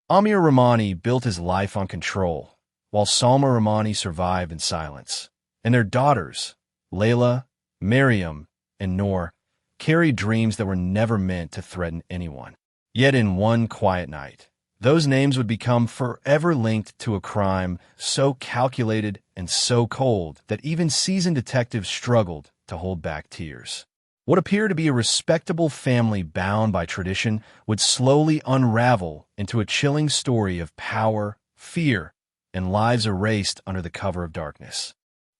Amir Rahmani built his life on control, while Salma Rahmani survived in silence. And their daughters, Layla, Maryam, and Noor, carried dreams that were never meant to threaten anyone. Yet in one quiet night, those names would become forever linked to a crime so calculated and so cold that even seasoned detectives struggled to hold back tears. What appeared to be a respectable family bound by tradition would slowly unravel into a chilling story of power, fear, and lives erased under the cover of darkness.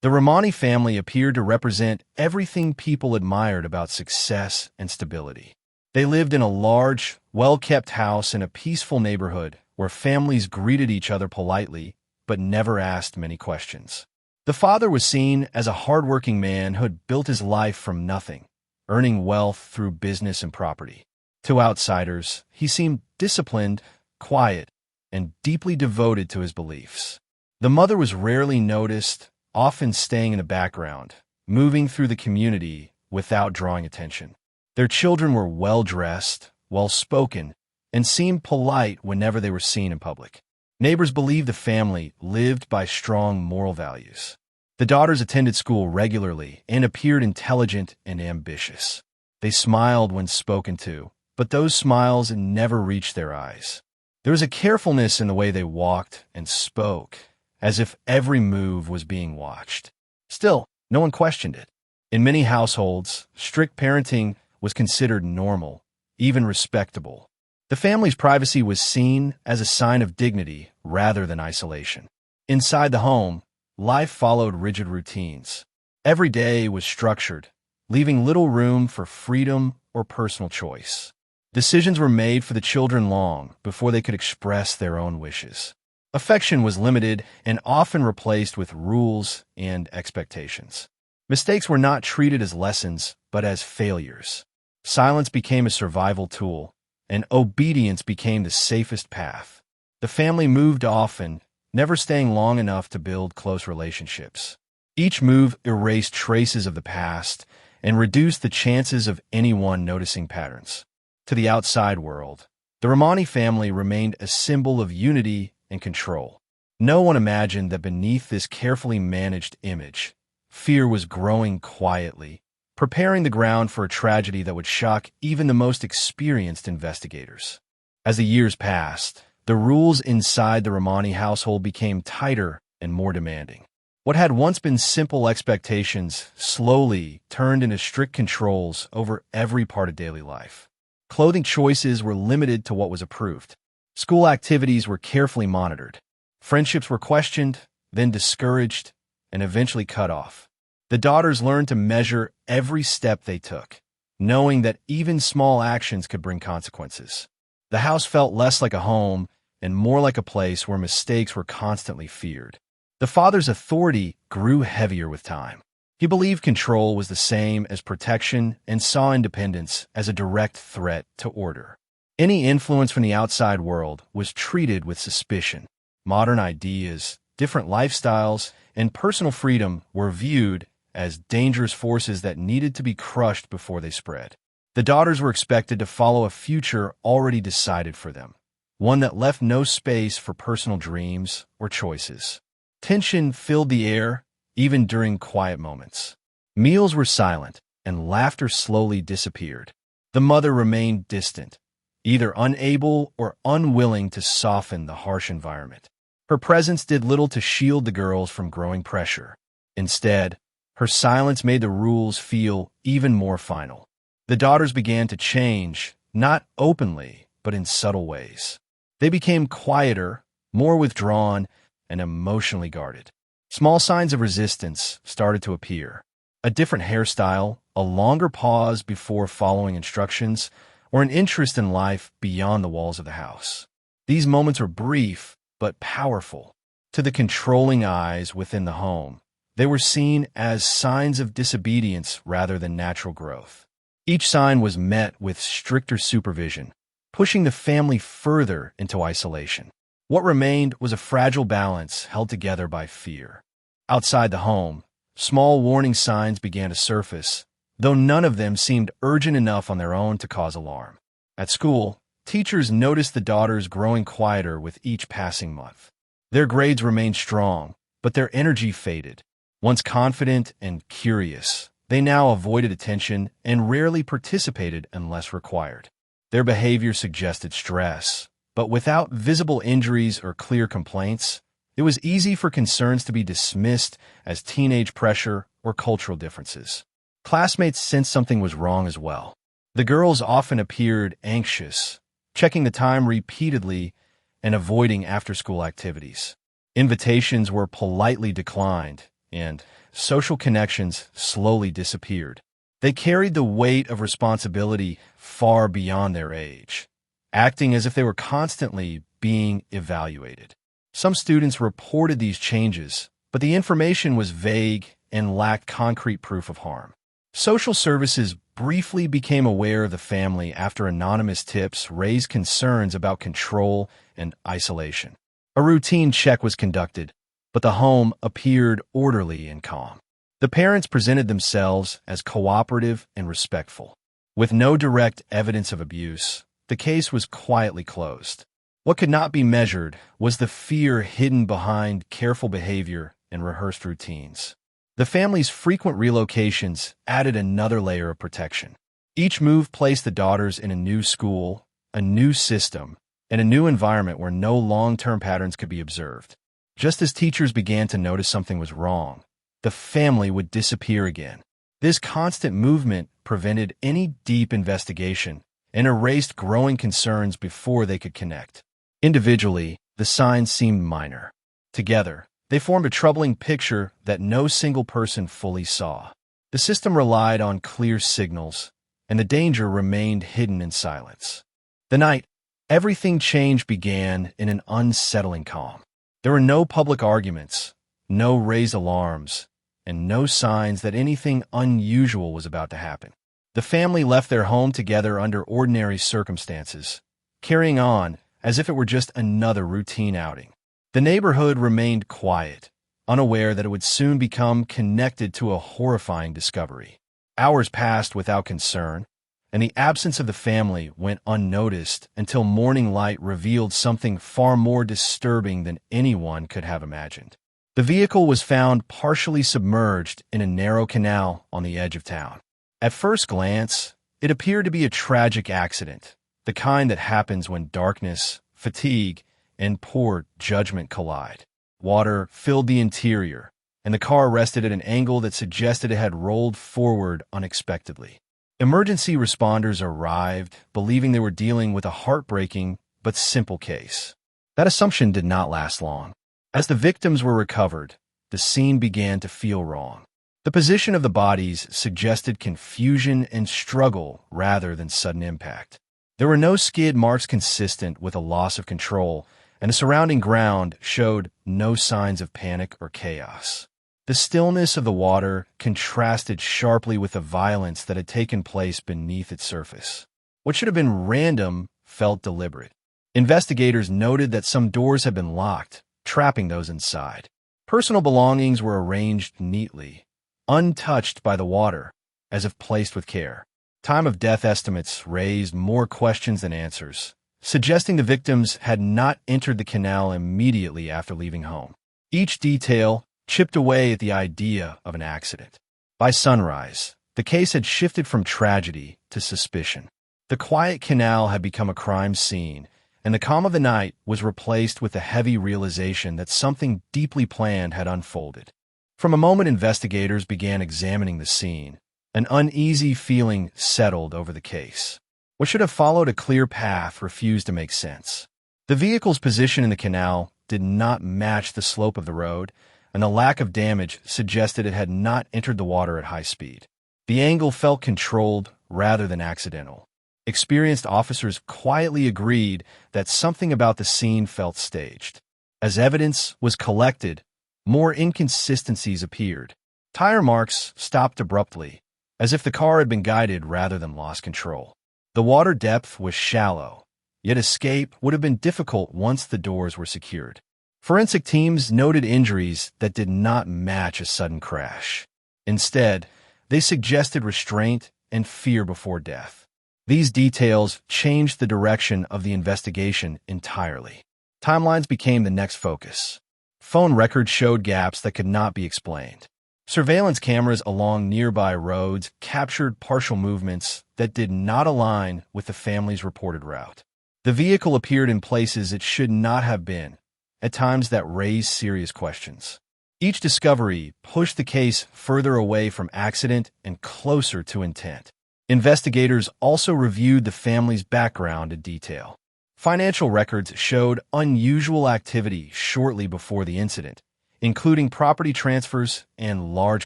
The Rahmani family appeared to represent everything people admired about success and stability. They lived in a large, well-kept house in a peaceful neighborhood where families greeted each other politely but never asked many questions. The father was seen as a hardworking man who had built his life from nothing, earning wealth through business and property. To outsiders, he seemed disciplined, quiet, and deeply devoted to his beliefs. The mother was rarely noticed, often staying in the background, moving through the community without drawing attention. Their children were well-dressed, well-spoken, and seemed polite whenever they were seen in public. Neighbors believed the family lived by strong moral values. The daughters attended school regularly and appeared intelligent and ambitious. They smiled when spoken to, but those smiles never reached their eyes. There was a carefulness in the way they walked and spoke, as if every move was being watched. Still, no one questioned it. In many households, strict parenting was considered normal, even respectable. The family's privacy was seen as a sign of dignity rather than isolation. Inside the home, life followed rigid routines. Every day was structured, leaving little room for freedom or personal choice. Decisions were made for the children long before they could express their own wishes. Affection was limited and often replaced with rules and expectations. Mistakes were not treated as lessons, but as failures. Silence became a survival tool, and obedience became the safest path. The family moved often, never staying long enough to build close relationships. Each move erased traces of the past and reduced the chances of anyone noticing patterns. To the outside world, the Rahmani family remained a symbol of unity and control. No one imagined that beneath this carefully managed image, fear was growing quietly, preparing the ground for a tragedy that would shock even the most experienced investigators. As the years passed, the rules inside the Rahmani household became tighter and more demanding. What had once been simple expectations slowly turned into strict controls over every part of daily life. Clothing choices were limited to what was approved. School activities were carefully monitored. Friendships were questioned, then discouraged, and eventually cut off. The daughters learned to measure every step they took, knowing that even small actions could bring consequences. The house felt less like a home and more like a place where mistakes were constantly feared. The father's authority grew heavier with time. He believed control was the same as protection and saw independence as a direct threat to order. Any influence from the outside world was treated with suspicion. Modern ideas, different lifestyles, and personal freedom were viewed as dangerous forces that needed to be crushed before they spread. The daughters were expected to follow a future already decided for them, one that left no space for personal dreams or choices. Tension filled the air, even during quiet moments. Meals were silent, and laughter slowly disappeared. The mother remained distant, either unable or unwilling to soften the harsh environment. Her presence did little to shield the girls from growing pressure. Instead, her silence made the rules feel even more final. The daughters began to change, not openly, but in subtle ways. They became quieter, more withdrawn, and emotionally guarded. Small signs of resistance started to appear. A different hairstyle, a longer pause before following instructions, or an interest in life beyond the walls of the house. These moments were brief, but powerful. To the controlling eyes within the home, they were seen as signs of disobedience rather than natural growth. Each sign was met with stricter supervision, pushing the family further into isolation. What remained was a fragile balance held together by fear. Outside the home, small warning signs began to surface, though none of them seemed urgent enough on their own to cause alarm. At school, Teachers noticed the daughters growing quieter with each passing month. Their grades remained strong, but their energy faded. Once confident and curious, they now avoided attention and rarely participated unless required. Their behavior suggested stress, but without visible injuries or clear complaints, it was easy for concerns to be dismissed as teenage pressure or cultural differences. Classmates sensed something was wrong as well. The girls often appeared anxious, checking the time repeatedly and avoiding after-school activities. Invitations were politely declined, and social connections slowly disappeared. They carried the weight of responsibility far beyond their age, acting as if they were constantly being evaluated. Some students reported these changes, but the information was vague and lacked concrete proof of harm. Social services briefly became aware of the family after anonymous tips raised concerns about control and isolation. A routine check was conducted, but the home appeared orderly and calm. The parents presented themselves as cooperative and respectful. With no direct evidence of abuse, the case was quietly closed. What could not be measured was the fear hidden behind careful behavior and rehearsed routines. The family's frequent relocations added another layer of protection. Each move placed the daughters in a new school, a new system, and a new environment where no long-term patterns could be observed. Just as teachers began to notice something was wrong, the family would disappear again. This constant movement prevented any deep investigation and erased growing concerns before they could connect. Individually, the signs seemed minor. Together, they formed a troubling picture that no single person fully saw. The system relied on clear signals, and the danger remained hidden in silence. The night everything changed began in an unsettling calm. There were no public arguments, no raised alarms, and no signs that anything unusual was about to happen. The family left their home together under ordinary circumstances, carrying on as if it were just another routine outing. The neighborhood remained quiet, unaware that it would soon become connected to a horrifying discovery. Hours passed without concern, and the absence of the family went unnoticed until morning light revealed something far more disturbing than anyone could have imagined. The vehicle was found partially submerged in a narrow canal on the edge of town. At first glance, it appeared to be a tragic accident, the kind that happens when darkness, fatigue, and poor judgment collide. Water filled the interior, and the car rested at an angle that suggested it had rolled forward unexpectedly. Emergency responders arrived, believing they were dealing with a heartbreaking but simple case. That assumption did not last long. As the victims were recovered, the scene began to feel wrong. The position of the bodies suggested confusion and struggle rather than sudden impact. There were no skid marks consistent with a loss of control, and the surrounding ground showed no signs of panic or chaos. The stillness of the water contrasted sharply with the violence that had taken place beneath its surface. What should have been random felt deliberate. Investigators noted that some doors had been locked, trapping those inside. Personal belongings were arranged neatly, untouched by the water, as if placed with care. Time of death estimates raised more questions than answers, suggesting the victims had not entered the canal immediately after leaving home. Each detail chipped away at the idea of an accident. By sunrise, the case had shifted from tragedy to suspicion. The quiet canal had become a crime scene, and the calm of the night was replaced with the heavy realization that something deeply planned had unfolded. From a moment investigators began examining the scene, an uneasy feeling settled over the case. What should have followed a clear path refused to make sense. The vehicle's position in the canal did not match the slope of the road, and the lack of damage suggested it had not entered the water at high speed. The angle felt controlled rather than accidental. Experienced officers quietly agreed that something about the scene felt staged. As evidence was collected, more inconsistencies appeared. Tire marks stopped abruptly, as if the car had been guided rather than lost control. The water depth was shallow, yet escape would have been difficult once the doors were secured. Forensic teams noted injuries that did not match a sudden crash. Instead, they suggested restraint and fear before death. These details changed the direction of the investigation entirely. Timelines became the next focus. Phone records showed gaps that could not be explained. Surveillance cameras along nearby roads captured partial movements that did not align with the family's reported route. The vehicle appeared in places it should not have been, at times that raised serious questions. Each discovery pushed the case further away from accident and closer to intent. Investigators also reviewed the family's background in detail. Financial records showed unusual activity shortly before the incident, including property transfers and large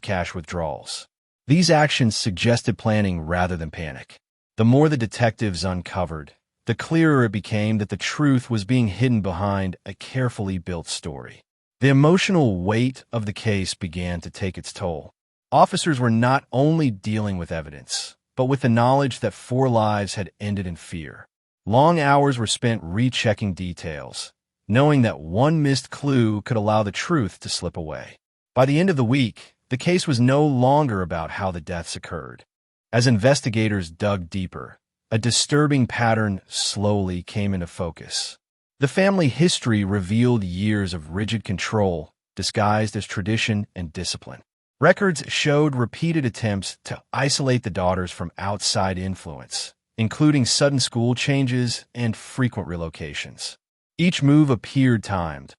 cash withdrawals. These actions suggested planning rather than panic. The more the detectives uncovered, the clearer it became that the truth was being hidden behind a carefully built story. The emotional weight of the case began to take its toll. Officers were not only dealing with evidence, but with the knowledge that 4 lives had ended in fear. Long hours were spent rechecking details, knowing that one missed clue could allow the truth to slip away. By the end of the week, the case was no longer about how the deaths occurred. As investigators dug deeper, a disturbing pattern slowly came into focus. The family history revealed years of rigid control, disguised as tradition and discipline. Records showed repeated attempts to isolate the daughters from outside influence, including sudden school changes and frequent relocations. Each move appeared timed,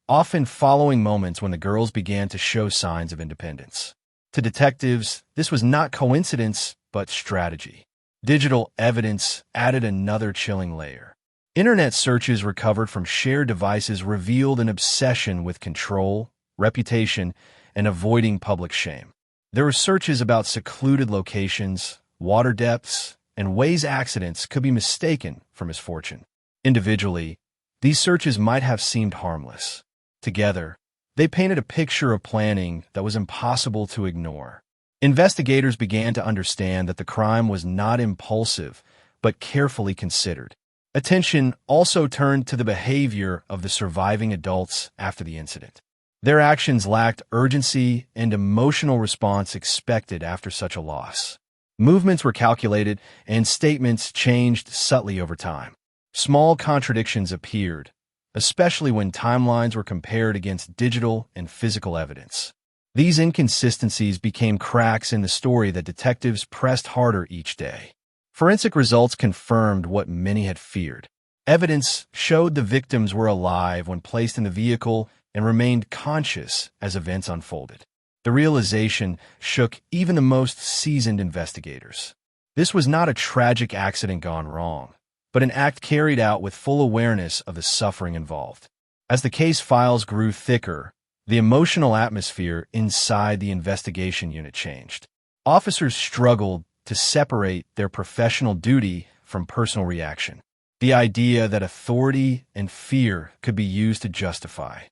often following moments when the girls began to show signs of independence. To detectives, this was not coincidence, but strategy. Digital evidence added another chilling layer. Internet searches recovered from shared devices revealed an obsession with control, reputation, and avoiding public shame. There were searches about secluded locations, water depths, and ways accidents could be mistaken for misfortune. Individually, these searches might have seemed harmless. Together, they painted a picture of planning that was impossible to ignore. Investigators began to understand that the crime was not impulsive, but carefully considered. Attention also turned to the behavior of the surviving adults after the incident. Their actions lacked urgency and emotional response expected after such a loss. Movements were calculated, and statements changed subtly over time. Small contradictions appeared, especially when timelines were compared against digital and physical evidence. These inconsistencies became cracks in the story that detectives pressed harder each day. Forensic results confirmed what many had feared. Evidence showed the victims were alive when placed in the vehicle and remained conscious as events unfolded. The realization shook even the most seasoned investigators. This was not a tragic accident gone wrong, but an act carried out with full awareness of the suffering involved. As the case files grew thicker, the emotional atmosphere inside the investigation unit changed. Officers struggled to separate their professional duty from personal reaction. The idea that authority and fear could be used to justify.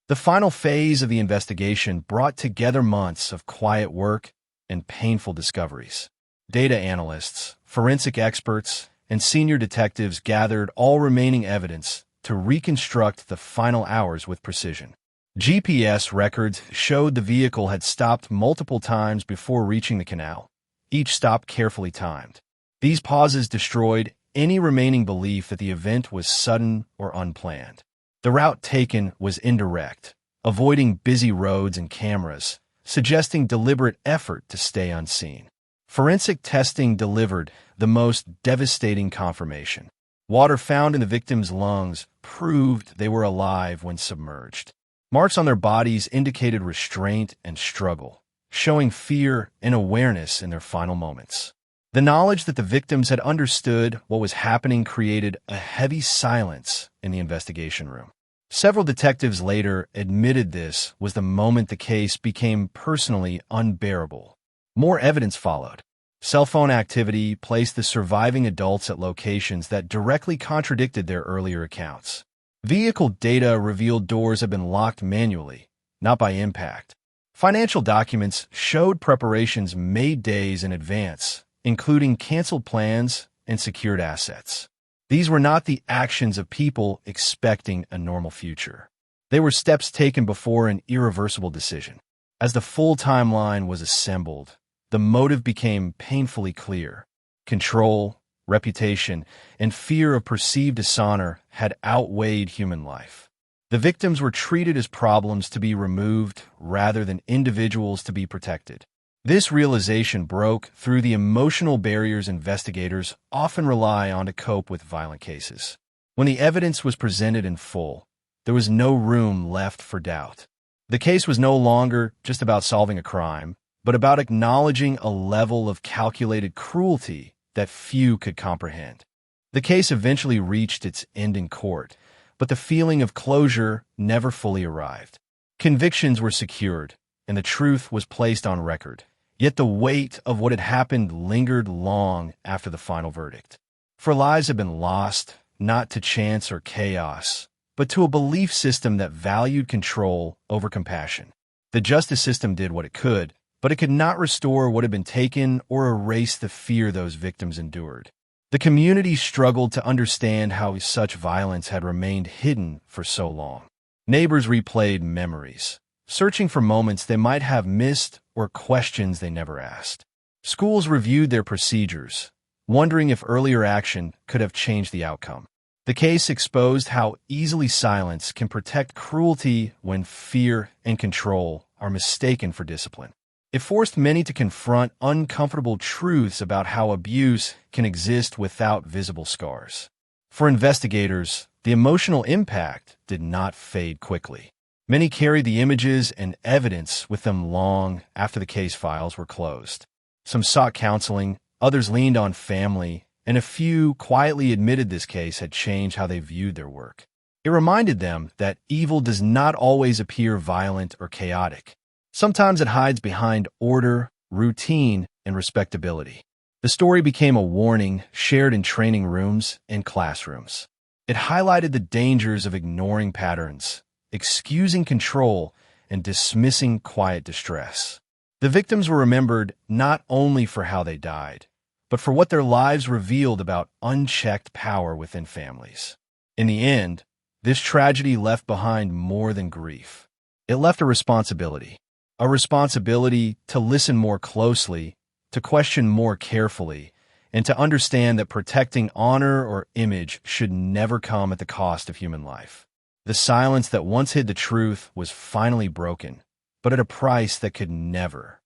The final phase of the investigation brought together months of quiet work and painful discoveries. Data analysts, forensic experts, and senior detectives gathered all remaining evidence to reconstruct the final hours with precision. GPS records showed the vehicle had stopped multiple times before reaching the canal, each stop carefully timed. These pauses destroyed any remaining belief that the event was sudden or unplanned. The route taken was indirect, avoiding busy roads and cameras, suggesting deliberate effort to stay unseen. Forensic testing delivered the most devastating confirmation. Water found in the victims' lungs proved they were alive when submerged. Marks on their bodies indicated restraint and struggle, showing fear and awareness in their final moments. The knowledge that the victims had understood what was happening created a heavy silence in the investigation room. Several detectives later admitted this was the moment the case became personally unbearable. More evidence followed. Cell phone activity placed the surviving adults at locations that directly contradicted their earlier accounts. Vehicle data revealed doors had been locked manually, not by impact. Financial documents showed preparations made days in advance, including canceled plans and secured assets. These were not the actions of people expecting a normal future. They were steps taken before an irreversible decision. As the full timeline was assembled, the motive became painfully clear: control, reputation, and fear of perceived dishonor had outweighed human life. The victims were treated as problems to be removed rather than individuals to be protected. This realization broke through the emotional barriers investigators often rely on to cope with violent cases. When the evidence was presented in full, there was no room left for doubt. The case was no longer just about solving a crime, but about acknowledging a level of calculated cruelty that few could comprehend. The case eventually reached its end in court, but the feeling of closure never fully arrived. Convictions were secured, and the truth was placed on record, yet the weight of what had happened lingered long after the final verdict. For lives had been lost, not to chance or chaos, but to a belief system that valued control over compassion. The justice system did what it could, but it could not restore what had been taken or erase the fear those victims endured. The community struggled to understand how such violence had remained hidden for so long. Neighbors replayed memories, searching for moments they might have missed or questions they never asked. Schools reviewed their procedures, wondering if earlier action could have changed the outcome. The case exposed how easily silence can protect cruelty when fear and control are mistaken for discipline. It forced many to confront uncomfortable truths about how abuse can exist without visible scars. For investigators, the emotional impact did not fade quickly. Many carried the images and evidence with them long after the case files were closed. Some sought counseling, others leaned on family, and a few quietly admitted this case had changed how they viewed their work. It reminded them that evil does not always appear violent or chaotic. Sometimes it hides behind order, routine, and respectability. The story became a warning shared in training rooms and classrooms. It highlighted the dangers of ignoring patterns, excusing control, and dismissing quiet distress. The victims were remembered not only for how they died, but for what their lives revealed about unchecked power within families. In the end, this tragedy left behind more than grief. It left a responsibility to listen more closely, to question more carefully, and to understand that protecting honor or image should never come at the cost of human life. The silence that once hid the truth was finally broken, but at a price that could never